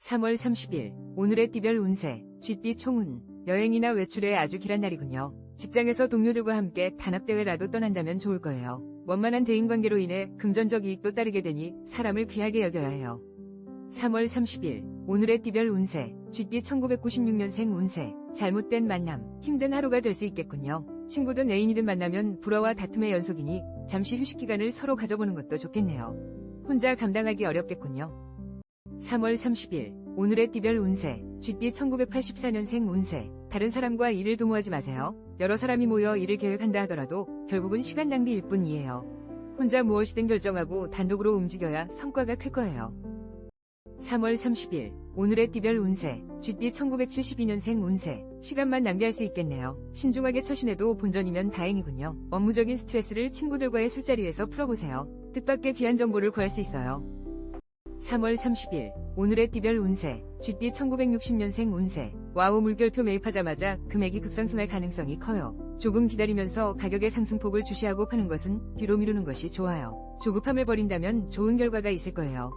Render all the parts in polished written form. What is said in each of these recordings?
3월 30일 오늘의 띠별 운세, 쥐띠 총운. 여행이나 외출에 아주 길한 날이군요. 직장에서 동료들과 함께 단합대회라도 떠난다면 좋을 거예요. 원만한 대인관계로 인해 금전적 이익도 따르게 되니 사람을 귀하게 여겨야 해요. 3월 30일 오늘의 띠별 운세, 쥐띠 1996년생 운세. 잘못된 만남, 힘든 하루가 될 수 있겠군요. 친구든 애인이든 만나면 불화와 다툼의 연속이니 잠시 휴식 기간을 서로 가져보는 것도 좋겠네요. 혼자 감당하기 어렵겠군요. 3월 30일 오늘의 띠별 운세, 쥐띠 1984년생 운세. 다른 사람과 일을 도모하지 마세요. 여러 사람이 모여 일을 계획한다 하더라도 결국은 시간 낭비일 뿐이에요. 혼자 무엇이든 결정하고 단독으로 움직여야 성과가 클 거예요. 3월 30일 오늘의 띠별 운세, 쥐띠 1972년생 운세. 시간만 낭비할 수 있겠네요. 신중하게 처신해도 본전이면 다행이군요. 업무적인 스트레스를 친구들과의 술자리에서 풀어보세요. 뜻밖의 귀한 정보를 구할 수 있어요. 3월 30일 오늘의 띠별 운세, 쥐띠 1960년생 운세. 와우, 물결표 매입하자마자 금액이 급상승할 가능성이 커요. 조금 기다리면서 가격의 상승폭을 주시하고 파는 것은 뒤로 미루는 것이 좋아요. 조급함을 버린다면 좋은 결과가 있을 거예요.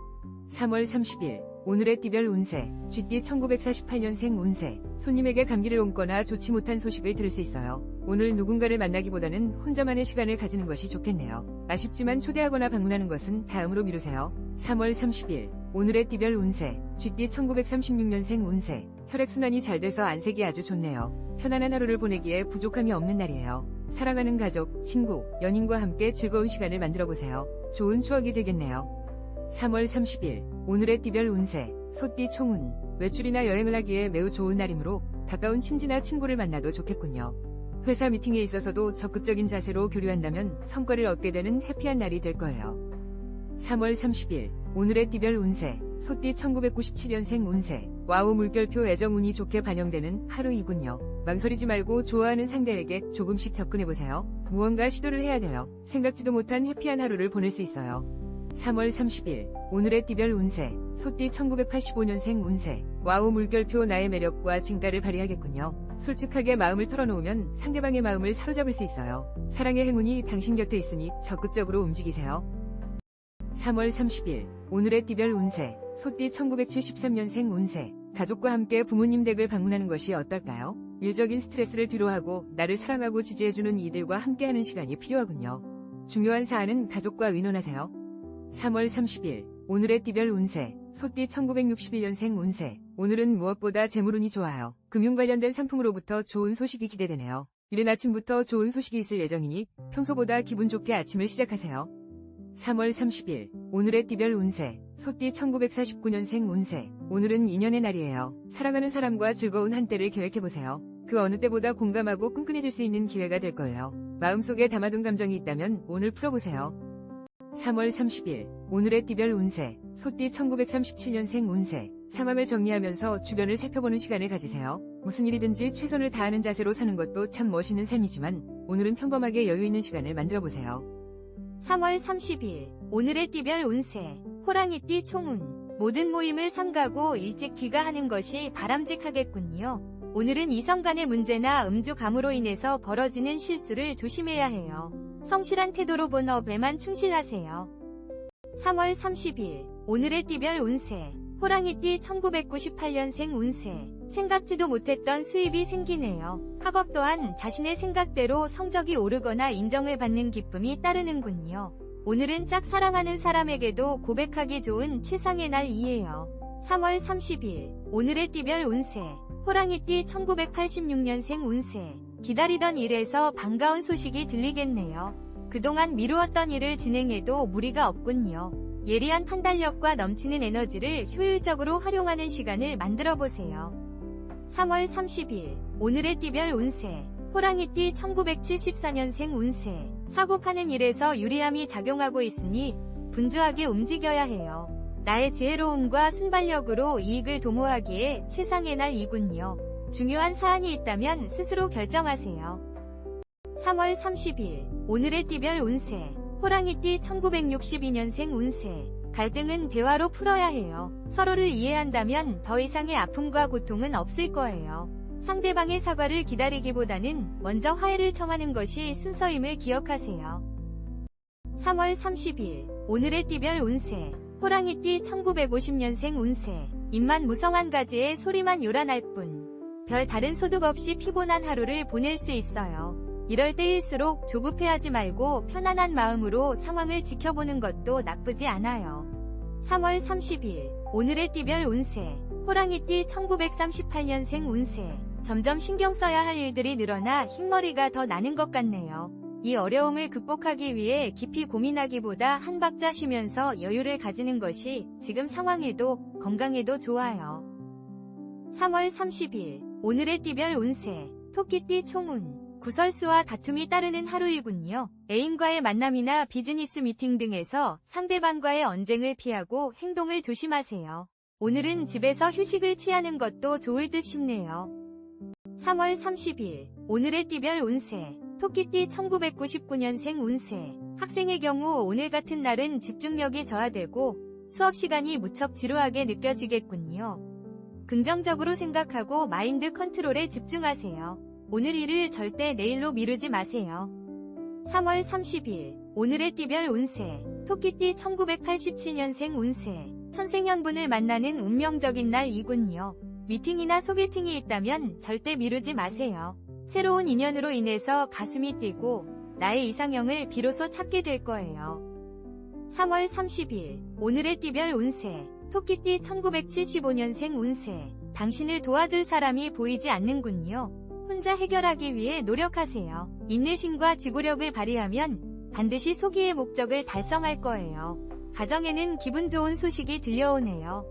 3월 30일 오늘의 띠별 운세, 쥐띠 1948년생 운세. 손님에게 감기를 옮거나 좋지 못한 소식을 들을 수 있어요. 오늘 누군가를 만나기보다는 혼자만의 시간을 가지는 것이 좋겠네요. 아쉽지만 초대하거나 방문하는 것은 다음으로 미루세요. 3월 30일 오늘의 띠별 운세, 쥐띠 1936년생 운세. 혈액순환이 잘 돼서 안색이 아주 좋네요. 편안한 하루를 보내기에 부족함이 없는 날이에요. 사랑하는 가족, 친구, 연인과 함께 즐거운 시간을 만들어보세요. 좋은 추억이 되겠네요. 3월 30일 오늘의 띠별 운세, 소띠 총운. 외출이나 여행을 하기에 매우 좋은 날이므로 가까운 친지나 친구를 만나도 좋겠군요. 회사 미팅에 있어서도 적극적인 자세로 교류한다면 성과를 얻게 되는 해피한 날이 될 거예요. 3월 30일 오늘의 띠별 운세, 소띠 1997년생 운세. 와우, 물결표 애정운이 좋게 반영되는 하루이군요. 망설이지 말고 좋아하는 상대에게 조금씩 접근해보세요. 무언가 시도를 해야 돼요. 생각지도 못한 해피한 하루를 보낼 수 있어요. 3월 30일 오늘의 띠별 운세, 소띠 1985년생 운세. 와우, 물결표 나의 매력과 진가를 발휘하겠군요. 솔직하게 마음을 털어놓으면 상대방의 마음을 사로잡을 수 있어요. 사랑의 행운이 당신 곁에 있으니 적극적으로 움직이세요. 3월 30일 오늘의 띠별 운세, 소띠 1973년생 운세. 가족과 함께 부모님 댁을 방문하는 것이 어떨까요? 일적인 스트레스를 뒤로하고 나를 사랑하고 지지해주는 이들과 함께하는 시간이 필요하군요. 중요한 사안은 가족과 의논하세요. 3월 30일 오늘의 띠별 운세, 소띠 1961년생 운세. 오늘은 무엇보다 재물운이 좋아요. 금융 관련된 상품으로부터 좋은 소식이 기대되네요. 이른 아침부터 좋은 소식이 있을 예정이니 평소보다 기분 좋게 아침을 시작하세요. 3월 30일 오늘의 띠별 운세, 소띠 1949년생 운세. 오늘은 인연의 날이에요. 사랑하는 사람과 즐거운 한때를 계획해보세요. 그 어느 때보다 공감하고 끈끈해질 수 있는 기회가 될 거예요. 마음속에 담아둔 감정이 있다면 오늘 풀어보세요. 3월 30일 오늘의 띠별 운세, 소띠 1937년생 운세. 상황을 정리하면서 주변을 살펴보는 시간을 가지세요. 무슨 일이든지 최선을 다하는 자세로 사는 것도 참 멋있는 삶이지만 오늘은 평범하게 여유 있는 시간을 만들어보세요. 3월 30일 오늘의 띠별 운세, 호랑이띠 총운. 모든 모임을 삼가고 일찍 귀가하는 것이 바람직하겠군요. 오늘은 이성 간의 문제나 음주감으로 인해서 벌어지는 실수를 조심해야 해요. 성실한 태도로 본업에만 충실하세요. 3월 30일 오늘의 띠별 운세, 호랑이띠 1998년생 운세. 생각지도 못했던 수입이 생기네요. 학업 또한 자신의 생각대로 성적이 오르거나 인정을 받는 기쁨이 따르는군요. 오늘은 짝사랑하는 사람에게도 고백하기 좋은 최상의 날이에요. 3월 30일 오늘의 띠별 운세, 호랑이띠 1986년생 운세. 기다리던 일에서 반가운 소식이 들리겠네요. 그동안 미루었던 일을 진행해도 무리가 없군요. 예리한 판단력과 넘치는 에너지를 효율적으로 활용하는 시간을 만들어보세요. 3월 30일 오늘의 띠별 운세, 호랑이띠 1974년생 운세. 사고 파는 일에서 유리함이 작용하고 있으니 분주하게 움직여야 해요. 나의 지혜로움과 순발력으로 이익을 도모하기에 최상의 날이군요. 중요한 사안이 있다면 스스로 결정하세요. 3월 30일 오늘의 띠별 운세, 호랑이띠 1962년생 운세. 갈등은 대화로 풀어야 해요. 서로를 이해한다면 더 이상의 아픔과 고통은 없을 거예요. 상대방의 사과를 기다리기보다는 먼저 화해를 청하는 것이 순서임을 기억하세요. 3월 30일 오늘의 띠별 운세, 호랑이띠 1950년생 운세. 입만 무성한 가지에 소리만 요란할 뿐. 별 다른 소득 없이 피곤한 하루를 보낼 수 있어요. 이럴 때일수록 조급해하지 말고 편안한 마음으로 상황을 지켜보는 것도 나쁘지 않아요. 3월 30일 오늘의 띠별 운세. 호랑이띠 1938년생 운세. 점점 신경 써야 할 일들이 늘어나 흰머리가 더 나는 것 같네요. 이 어려움을 극복하기 위해 깊이 고민하기보다 한 박자 쉬면서 여유를 가지는 것이 지금 상황에도 건강에도 좋아요. 3월 30일 오늘의 띠별 운세. 토끼띠 총운. 구설수와 다툼이 따르는 하루이군요. 애인과의 만남이나 비즈니스 미팅 등에서 상대방과의 언쟁을 피하고 행동을 조심하세요. 오늘은 집에서 휴식을 취하는 것도 좋을 듯 싶네요. 3월 30일 오늘의 띠별 운세. 토끼띠 1999년생 운세. 학생의 경우 오늘 같은 날은 집중력이 저하되고 수업 시간이 무척 지루하게 느껴지겠군요. 긍정적으로 생각하고 마인드 컨트롤에 집중하세요. 오늘 일을 절대 내일로 미루지 마세요. 3월 30일 오늘의 띠별 운세. 토끼띠 1987년생 운세. 천생연분을 만나는 운명적인 날이군요. 미팅이나 소개팅이 있다면 절대 미루지 마세요. 새로운 인연으로 인해서 가슴이 뛰고 나의 이상형을 비로소 찾게 될 거예요. 3월 30일 오늘의 띠별 운세. 토끼띠 1975년생 운세. 당신을 도와줄 사람이 보이지 않는군요. 혼자 해결하기 위해 노력하세요. 인내심과 지구력을 발휘하면 반드시 소기의 목적을 달성할 거예요. 가정에는 기분 좋은 소식이 들려오네요.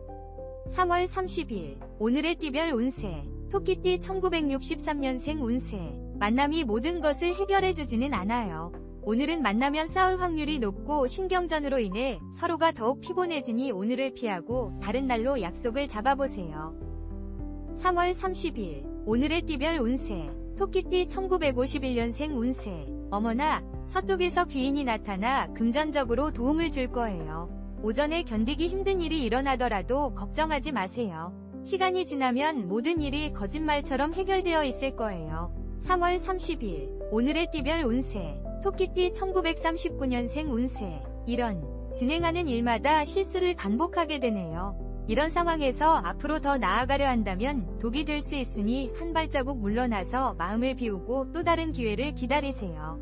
3월 30일 오늘의 띠별 운세. 토끼띠 1963년생 운세. 만남이 모든 것을 해결해주지는 않아요. 오늘은 만나면 싸울 확률이 높고 신경전으로 인해 서로가 더욱 피곤해지니 오늘을 피하고 다른 날로 약속을 잡아보세요. 3월 30일 오늘의 띠별 운세. 토끼띠 1951년생 운세. 어머나, 서쪽에서 귀인이 나타나 금전적으로 도움을 줄 거예요. 오전에 견디기 힘든 일이 일어나더라도 걱정하지 마세요. 시간이 지나면 모든 일이 거짓말처럼 해결되어 있을 거예요. 3월 30일 오늘의 띠별 운세. 토끼띠 1939년생 운세. 이런, 진행하는 일마다 실수를 반복하게 되네요. 이런 상황에서 앞으로 더 나아가려 한다면 독이 될 수 있으니 한 발자국 물러나서 마음을 비우고 또 다른 기회를 기다리세요.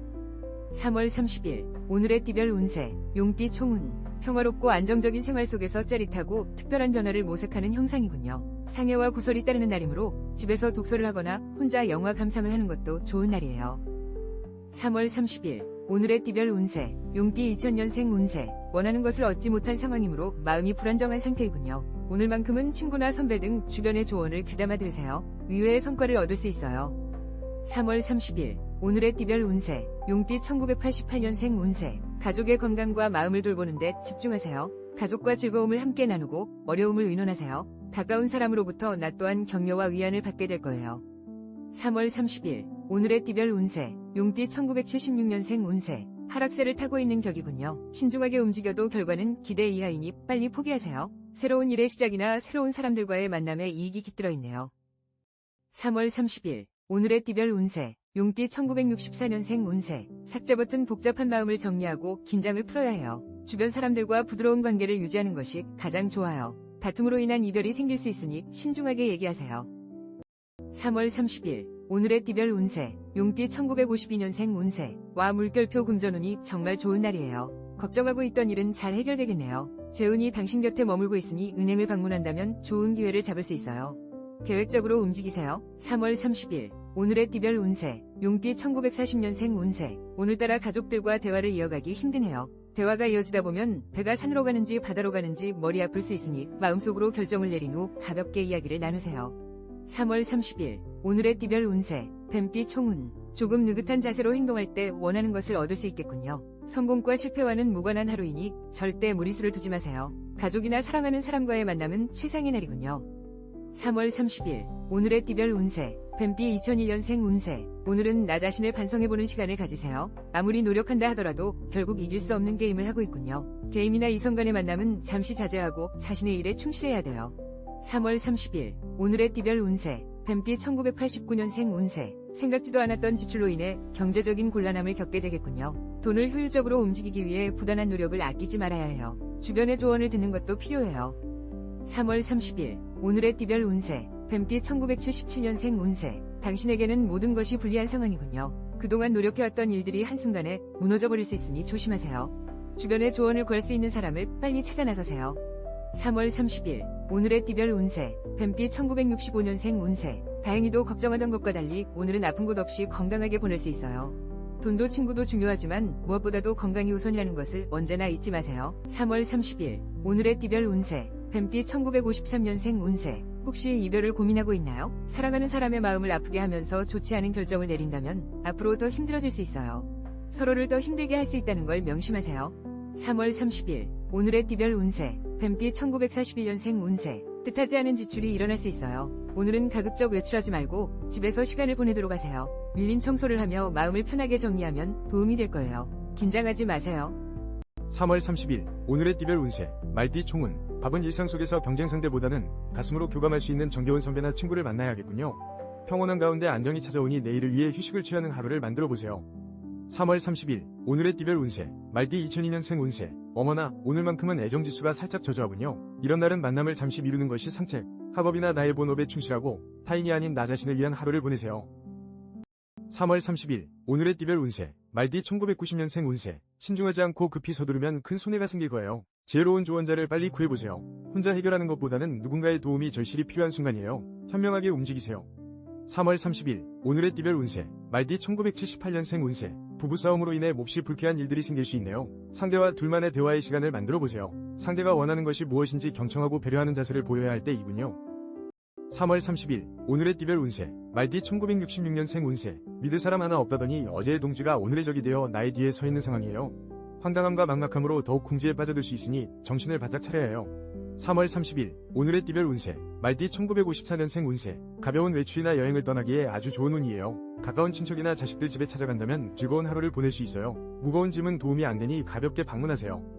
3월 30일 오늘의 띠별 운세. 용띠 총운. 평화롭고 안정적인 생활 속에서 짜릿하고 특별한 변화를 모색하는 형상이군요. 상해와 구설이 따르는 날이므로 집에서 독서를 하거나 혼자 영화 감상을 하는 것도 좋은 날이에요. 3월 30일 오늘의 띠별 운세. 용띠 2000년생 운세. 원하는 것을 얻지 못한 상황이므로 마음이 불안정한 상태이군요. 오늘만큼은 친구나 선배 등 주변의 조언을 귀담아 들으세요. 의외의 성과를 얻을 수 있어요. 3월 30일 오늘의 띠별 운세. 용띠 1988년생 운세. 가족의 건강과 마음을 돌보는 데 집중하세요. 가족과 즐거움을 함께 나누고 어려움을 의논하세요. 가까운 사람으로부터 나 또한 격려와 위안을 받게 될 거예요. 3월 30일 오늘의 띠별 운세. 용띠 1976년생 운세. 하락세를 타고 있는 격이군요. 신중하게 움직여도 결과는 기대 이하이니 빨리 포기하세요. 새로운 일의 시작이나 새로운 사람들과의 만남에 이익이 깃들어 있네요. 3월 30일 오늘의 띠별 운세. 용띠 1964년생 운세. 삭제 버튼. 복잡한 마음을 정리하고 긴장을 풀어야 해요. 주변 사람들과 부드러운 관계를 유지하는 것이 가장 좋아요. 다툼으로 인한 이별이 생길 수 있으니 신중하게 얘기하세요. 3월 30일 오늘의 띠별 운세. 용띠 1952년생 운세. 와 물결표 금전운이 정말 좋은 날이에요. 걱정하고 있던 일은 잘 해결되겠네요. 재운이 당신 곁에 머물고 있으니 은행을 방문한다면 좋은 기회를 잡을 수 있어요. 계획적으로 움직이세요. 3월 30일 오늘의 띠별 운세. 용띠 1940년생 운세. 오늘따라 가족들과 대화를 이어가기 힘드네요. 대화가 이어지다 보면 배가 산으로 가는지 바다로 가는지 머리 아플 수 있으니 마음속으로 결정을 내린 후 가볍게 이야기를 나누세요. 3월 30일 오늘의 띠별 운세. 뱀띠 총운. 조금 느긋한 자세로 행동할 때 원하는 것을 얻을 수 있겠군요. 성공과 실패와는 무관한 하루이니 절대 무리수를 두지 마세요. 가족이나 사랑하는 사람과의 만남은 최상의 날이군요. 3월 30일 오늘의 띠별 운세. 뱀띠 2001년생 운세. 오늘은 나 자신을 반성해보는 시간을 가지세요. 아무리 노력한다 하더라도 결국 이길 수 없는 게임을 하고 있군요. 게임이나 이성 간의 만남은 잠시 자제하고 자신의 일에 충실해야 돼요. 3월 30일 오늘의 띠별 운세. 뱀띠 1989년생 운세. 생각지도 않았던 지출로 인해 경제적인 곤란함을 겪게 되겠군요. 돈을 효율적으로 움직이기 위해 부단한 노력을 아끼지 말아야 해요. 주변의 조언을 듣는 것도 필요해요. 3월 30일 오늘의 띠별 운세, 뱀띠 1977년생 운세. 당신에게는 모든 것이 불리한 상황이군요. 그동안 노력해왔던 일들이 한순간에 무너져버릴 수 있으니 조심하세요. 주변에 조언을 구할 수 있는 사람을 빨리 찾아 나서세요. 3월 30일, 오늘의 띠별 운세, 뱀띠 1965년생 운세. 다행히도 걱정하던 것과 달리 오늘은 아픈 곳 없이 건강하게 보낼 수 있어요. 돈도 친구도 중요하지만 무엇보다도 건강이 우선이라는 것을 언제나 잊지 마세요. 3월 30일, 오늘의 띠별 운세, 뱀띠 1953년생 운세. 혹시 이별을 고민하고 있나요? 사랑하는 사람의 마음을 아프게 하면서 좋지 않은 결정을 내린다면 앞으로 더 힘들어질 수 있어요. 서로를 더 힘들게 할 수 있다는 걸 명심하세요. 3월 30일, 오늘의 띠별 운세, 뱀띠 1941년생 운세. 뜻하지 않은 지출이 일어날 수 있어요. 오늘은 가급적 외출하지 말고 집에서 시간을 보내도록 하세요. 밀린 청소를 하며 마음을 편하게 정리하면 도움이 될 거예요. 긴장하지 마세요. 3월 30일 오늘의 띠별 운세 말띠 총운. 바쁜 일상 속에서 경쟁 상대보다는 가슴으로 교감할 수 있는 정겨운 선배나 친구를 만나야겠군요. 평온한 가운데 안정이 찾아오니 내일을 위해 휴식을 취하는 하루를 만들어 보세요. 3월 30일 오늘의 띠별 운세 말띠 2002년생 운세. 어머나 오늘만큼은 애정지수가 살짝 저조하군요. 이런 날은 만남을 잠시 미루는 것이 상책. 학업이나 나의 본업에 충실하고 타인이 아닌 나 자신을 위한 하루를 보내세요. 3월 30일 오늘의 띠별 운세 말띠 1990년생 운세. 신중하지 않고 급히 서두르면 큰 손해가 생길 거예요. 지혜로운 조언자를 빨리 구해보세요. 혼자 해결하는 것보다는 누군가의 도움이 절실히 필요한 순간이에요. 현명하게 움직이세요. 3월 30일 오늘의 띠별 운세 말띠 1978년생 운세. 부부싸움으로 인해 몹시 불쾌한 일들이 생길 수 있네요. 상대와 둘만의 대화의 시간을 만들어보세요. 상대가 원하는 것이 무엇인지 경청하고 배려하는 자세를 보여야 할 때이군요. 3월 30일 오늘의 띠별 운세 말띠 1966년생 운세. 믿을 사람 하나 없다더니 어제의 동지가 오늘의 적이 되어 나의 뒤에 서 있는 상황이에요. 황당함과 막막함으로 더욱 궁지에 빠져들 수 있으니 정신을 바짝 차려야 해요. 3월 30일 오늘의 띠별 운세 말띠 1954년생 운세. 가벼운 외출이나 여행을 떠나기에 아주 좋은 운이에요. 가까운 친척이나 자식들 집에 찾아간다면 즐거운 하루를 보낼 수 있어요. 무거운 짐은 도움이 안 되니 가볍게 방문하세요.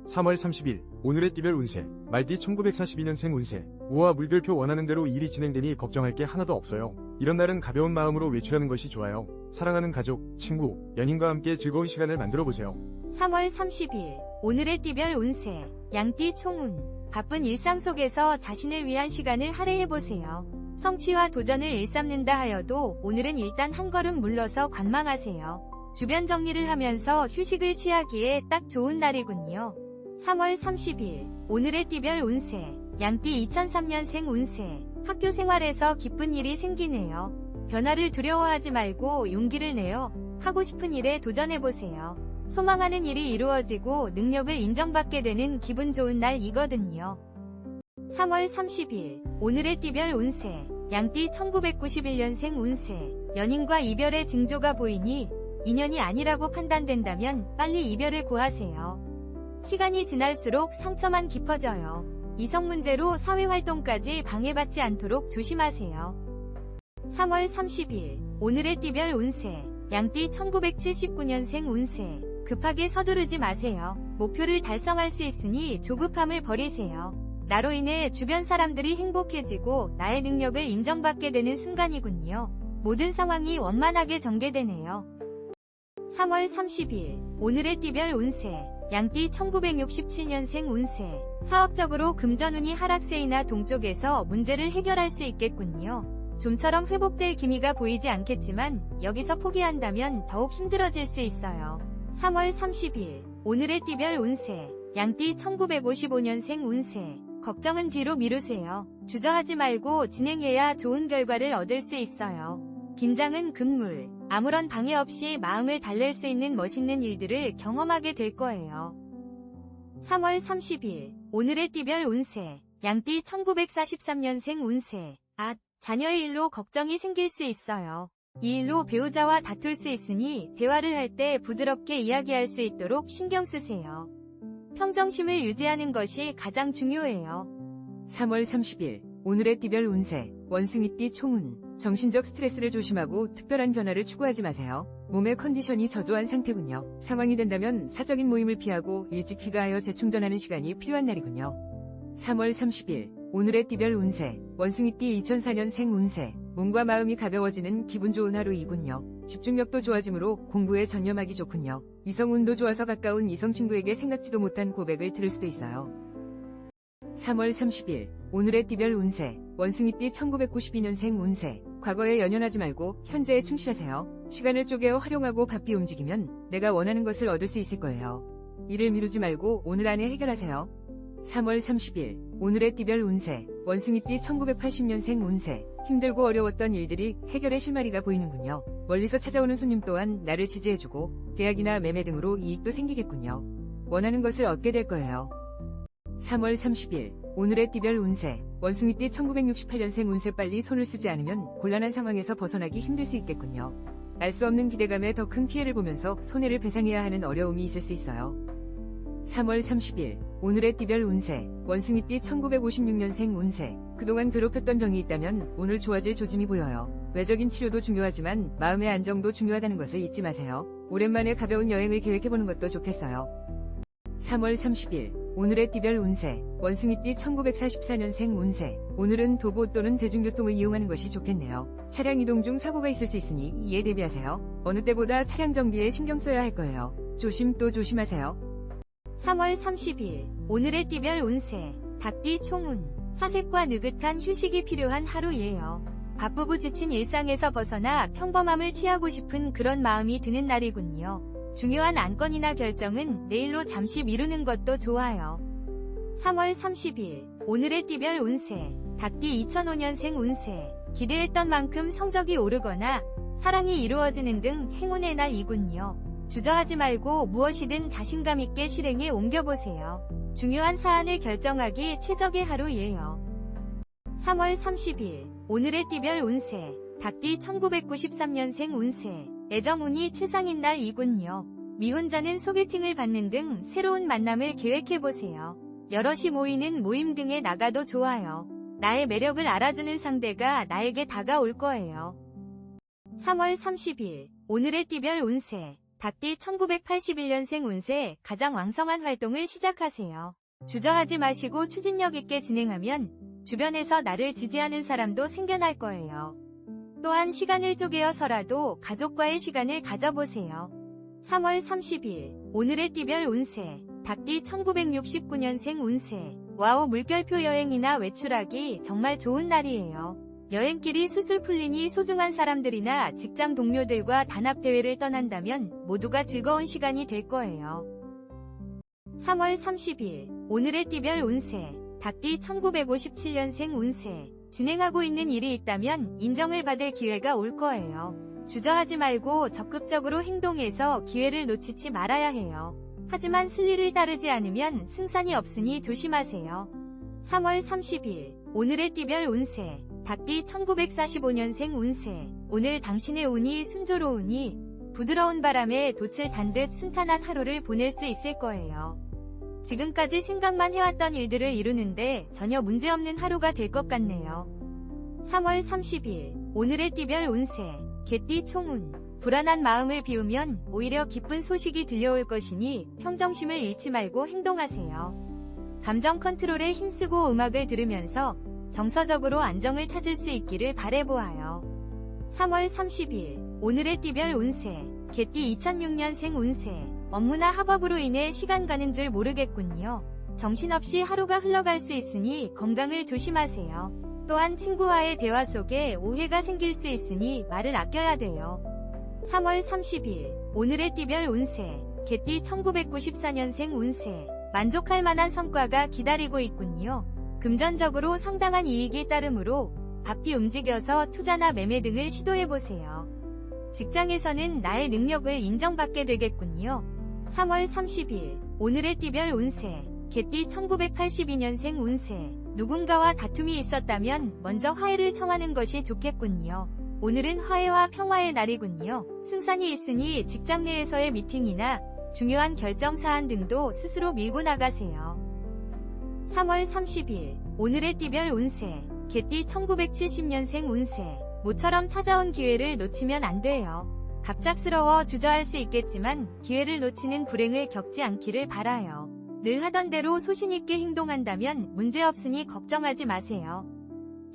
3월 30일 오늘의 띠별 운세 말띠 1942년생 운세. 우와 물결표 원하는 대로 일이 진행되니 걱정할 게 하나도 없어요. 이런 날은 가벼운 마음으로 외출하는 것이 좋아요. 사랑하는 가족, 친구, 연인과 함께 즐거운 시간을 만들어 보세요. 3월 30일 오늘의 띠별 운세 양띠 총운. 바쁜 일상 속에서 자신을 위한 시간을 할애해보세요. 성취와 도전을 일삼는다 하여도 오늘은 일단 한 걸음 물러서 관망하세요. 주변 정리를 하면서 휴식을 취하기에 딱 좋은 날이군요. 3월 30일 오늘의 띠별 운세 양띠 2003년생 운세. 학교 생활에서 기쁜 일이 생기네요. 변화를 두려워하지 말고 용기를 내어 하고 싶은 일에 도전해보세요. 소망하는 일이 이루어지고 능력을 인정받게 되는 기분 좋은 날이거든요. 3월 30일 오늘의 띠별 운세 양띠 1991년생 운세. 연인과 이별의 징조가 보이니 인연이 아니라고 판단된다면 빨리 이별을 고하세요. 시간이 지날수록 상처만 깊어져요. 이성 문제로 사회활동까지 방해받지 않도록 조심하세요. 3월 30일 오늘의 띠별 운세 양띠 1979년생 운세. 급하게 서두르지 마세요. 목표를 달성할 수 있으니 조급함을 버리세요. 나로 인해 주변 사람들이 행복해지고 나의 능력을 인정받게 되는 순간이군요. 모든 상황이 원만하게 전개되네요. 3월 30일 오늘의 띠별 운세 양띠 1967년생 운세. 사업적으로 금전운이 하락세이나 동쪽에서 문제를 해결할 수 있겠군요. 좀처럼 회복될 기미가 보이지 않겠지만 여기서 포기한다면 더욱 힘들어질 수 있어요. 3월 30일 오늘의 띠별 운세 양띠 1955년생 운세. 걱정은 뒤로 미루세요. 주저하지 말고 진행해야 좋은 결과를 얻을 수 있어요. 긴장은 금물. 아무런 방해 없이 마음을 달랠 수 있는 멋있는 일들을 경험하게 될 거예요. 3월 30일 오늘의 띠별 운세 양띠 1943년생 운세. 자녀의 일로 걱정이 생길 수 있어요. 이 일로 배우자와 다툴 수 있으니 대화를 할 때 부드럽게 이야기할 수 있도록 신경 쓰세요. 평정심을 유지하는 것이 가장 중요해요. 3월 30일 오늘의 띠별 운세 원숭이띠 총운. 정신적 스트레스를 조심하고 특별한 변화를 추구하지 마세요. 몸의 컨디션이 저조한 상태군요. 상황이 된다면 사적인 모임을 피하고 일찍 귀가하여 재충전하는 시간이 필요한 날이군요. 3월 30일 오늘의 띠별 운세 원숭이띠 2004년생 운세. 몸과 마음이 가벼워지는 기분 좋은 하루이군요. 집중력도 좋아지므로 공부에 전념하기 좋군요. 이성 운도 좋아서 가까운 이성 친구에게 생각지도 못한 고백을 들을 수도 있어요. 3월 30일 오늘의 띠별 운세 원숭이띠 1992년생 운세 과거에 연연하지 말고 현재에 충실하세요. 시간을 쪼개 활용하고 바삐 움직이면 내가 원하는 것을 얻을 수 있을 거예요. 일을 미루지 말고 오늘 안에 해결하세요. 3월 30일 오늘의 띠별 운세 원숭이띠 1980년생 운세 힘들고 어려웠던 일들이 해결의 실마리가 보이는군요. 멀리서 찾아오는 손님 또한 나를 지지해주고 계약이나 매매 등으로 이익도 생기겠군요. 원하는 것을 얻게 될 거예요. 3월 30일 오늘의 띠별 운세 원숭이띠 1968년생 운세 빨리 손을 쓰지 않으면 곤란한 상황에서 벗어나기 힘들 수 있겠군요. 알 수 없는 기대감에 더 큰 피해를 보면서 손해를 배상해야 하는 어려움이 있을 수 있어요. 3월 30일 오늘의 띠별 운세 원숭이띠 1956년생 운세 그동안 괴롭혔던 병이 있다면 오늘 좋아질 조짐이 보여요. 외적인 치료도 중요하지만 마음의 안정도 중요하다는 것을 잊지 마세요. 오랜만에 가벼운 여행을 계획해보는 것도 좋겠어요. 3월 30일 오늘의 띠별 운세 원숭이띠 1944년생 운세 오늘은 도보 또는 대중교통을 이용하는 것이 좋겠네요. 차량 이동 중 사고가 있을 수 있으니 이에 대비하세요. 어느 때보다 차량 정비에 신경 써야 할 거예요. 조심 또 조심하세요. 3월 30일 오늘의 띠별 운세 닭띠 총운 사색과 느긋한 휴식이 필요한 하루예요. 바쁘고 지친 일상에서 벗어나 평범함을 취하고 싶은 그런 마음이 드는 날이군요. 중요한 안건이나 결정은 내일로 잠시 미루는 것도 좋아요. 3월 30일 오늘의 띠별 운세 닭띠 2005년생 운세 기대했던 만큼 성적이 오르거나 사랑이 이루어지는 등 행운의 날이군요. 주저하지 말고 무엇이든 자신감 있게 실행에 옮겨보세요. 중요한 사안을 결정하기 최적의 하루예요. 3월 30일 오늘의 띠별 운세 닭띠 1993년생 운세 애정운이 최상인 날이군요. 미혼자는 소개팅을 받는 등 새로운 만남을 계획해보세요. 여럿이 모이는 모임 등에 나가도 좋아요. 나의 매력을 알아주는 상대가 나에게 다가올 거예요. 3월 30일 오늘의 띠별 운세 닭띠 1981년생 운세 가장 왕성한 활동을 시작하세요. 주저하지 마시고 추진력 있게 진행하면 주변에서 나를 지지하는 사람도 생겨날 거예요. 또한 시간을 쪼개어서라도 가족과의 시간을 가져보세요. 3월 30일 오늘의 띠별 운세 닭띠 1969년생 운세 와우 물결표 여행이나 외출하기 정말 좋은 날이에요. 여행길이 술술 풀리니 소중한 사람들이나 직장 동료들과 단합대회를 떠난다면 모두가 즐거운 시간이 될 거예요. 3월 30일 오늘의 띠별 운세 닭띠 1957년생 운세 진행하고 있는 일이 있다면 인정을 받을 기회가 올 거예요. 주저하지 말고 적극적으로 행동해서 기회를 놓치지 말아야 해요. 하지만 순리를 따르지 않으면 승산이 없으니 조심하세요. 3월 30일 오늘의 띠별 운세 닭띠 1945년생 운세 오늘 당신의 운이 순조로우니 부드러운 바람에 돛을 단 듯 순탄한 하루를 보낼 수 있을 거예요. 지금까지 생각만 해왔던 일들을 이루는데 전혀 문제없는 하루가 될 것 같네요. 3월 30일 오늘의 띠별 운세 개띠 총운 불안한 마음을 비우면 오히려 기쁜 소식이 들려올 것이니 평정심을 잃지 말고 행동하세요. 감정 컨트롤에 힘쓰고 음악을 들으면서 정서적으로 안정을 찾을 수 있기를 바라보아요. 3월 30일 오늘의 띠별 운세 개띠 2006년생 운세 업무나 학업으로 인해 시간 가는 줄 모르겠군요. 정신없이 하루가 흘러갈 수 있으니 건강을 조심하세요. 또한 친구와의 대화 속에 오해가 생길 수 있으니 말을 아껴야 돼요. 3월 30일 오늘의 띠별 운세 개띠 1994년생 운세 만족할 만한 성과가 기다리고 있군요. 금전적으로 상당한 이익이 따르므로 바삐 움직여서 투자나 매매 등을 시도해보세요. 직장에서는 나의 능력을 인정받게 되겠군요. 3월 30일 오늘의 띠별 운세 개띠 1982년생 운세 누군가와 다툼이 있었다면 먼저 화해를 청하는 것이 좋겠군요. 오늘은 화해와 평화의 날이군요. 승산이 있으니 직장 내에서의 미팅이나 중요한 결정사안 등도 스스로 밀고 나가세요. 3월 30일 오늘의 띠별 운세 개띠 1970년생 운세 모처럼 찾아온 기회를 놓치면 안 돼요. 갑작스러워 주저할 수 있겠지만 기회를 놓치는 불행을 겪지 않기를 바라요. 늘 하던 대로 소신있게 행동한다면 문제없으니 걱정하지 마세요.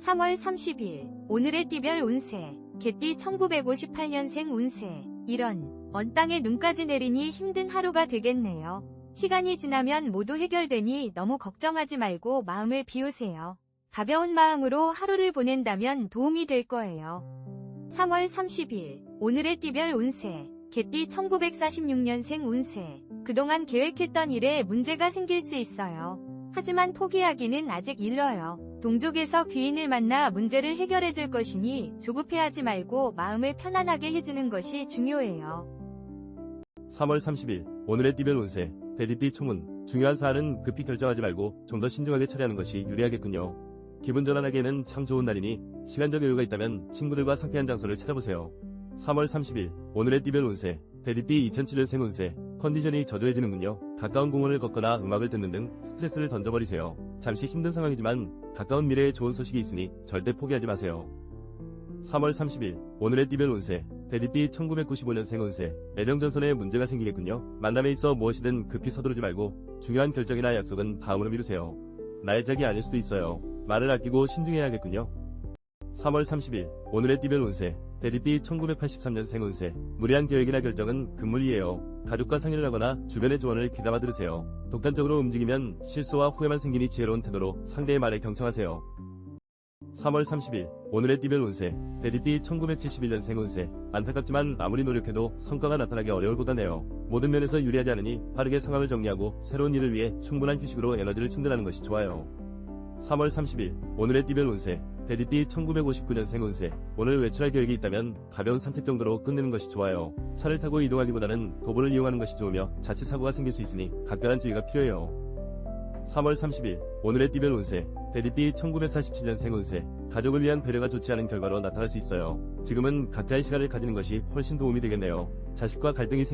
3월 30일 오늘의 띠별 운세 개띠 1958년생 운세 이런 먼 땅에 눈까지 내리니 힘든 하루가 되겠네요. 시간이 지나면 모두 해결되니 너무 걱정하지 말고 마음을 비우세요. 가벼운 마음으로 하루를 보낸다면 도움이 될 거예요. 3월 30일 오늘의 띠별 운세 개띠 1946년생 운세 그동안 계획했던 일에 문제가 생길 수 있어요. 하지만 포기하기는 아직 일러요. 동족에서 귀인을 만나 문제를 해결해 줄 것이니 조급해하지 말고 마음을 편안하게 해주는 것이 중요해요. 3월 30일 오늘의 띠별 운세 돼지띠 총운 중요한 사안은 급히 결정하지 말고 좀 더 신중하게 처리하는 것이 유리하겠군요. 기분 전환하기에는 참 좋은 날이니 시간적 여유가 있다면 친구들과 상쾌한 장소를 찾아보세요. 3월 30일 오늘의 띠별 운세 돼지띠 2007년생 운세 컨디션이 저조해지는군요. 가까운 공원을 걷거나 음악을 듣는 등 스트레스를 던져버리세요. 잠시 힘든 상황이지만 가까운 미래에 좋은 소식이 있으니 절대 포기하지 마세요. 3월 30일 오늘의 띠별 운세 돼지띠 1995년생 운세 애정전선에 문제가 생기겠군요. 만남에 있어 무엇이든 급히 서두르지 말고 중요한 결정이나 약속은 다음으로 미루세요. 나의 짝이 아닐 수도 있어요. 말을 아끼고 신중해야겠군요. 3월 30일 오늘의 띠별 운세 돼지띠 1983년생 운세 무리한 계획이나 결정은 금물이에요. 가족과 상의를 하거나 주변의 조언을 귀담아 들으세요. 독단적으로 움직이면 실수와 후회만 생기니 지혜로운 태도로 상대의 말에 경청하세요. 3월 30일 오늘의 띠별 운세 돼지띠 1971년생 운세 안타깝지만 아무리 노력해도 성과가 나타나기 어려울 것 같네요. 모든 면에서 유리하지 않으니 빠르게 상황을 정리하고 새로운 일을 위해 충분한 휴식으로 에너지를 충전하는 것이 좋아요. 3월 30일 오늘의 띠별 운세 돼지띠 1959년생 운세 오늘 외출할 계획이 있다면 가벼운 산책 정도로 끝내는 것이 좋아요. 차를 타고 이동하기보다는 도보를 이용하는 것이 좋으며 자칫 사고가 생길 수 있으니 각별한 주의가 필요해요. 3월 30일 오늘의 띠별 운세 돼지띠 1947년생 운세 가족을 위한 배려가 좋지 않은 결과로 나타날 수 있어요. 지금은 각자의 시간을 가지는 것이 훨씬 도움이 되겠네요. 자식과 갈등이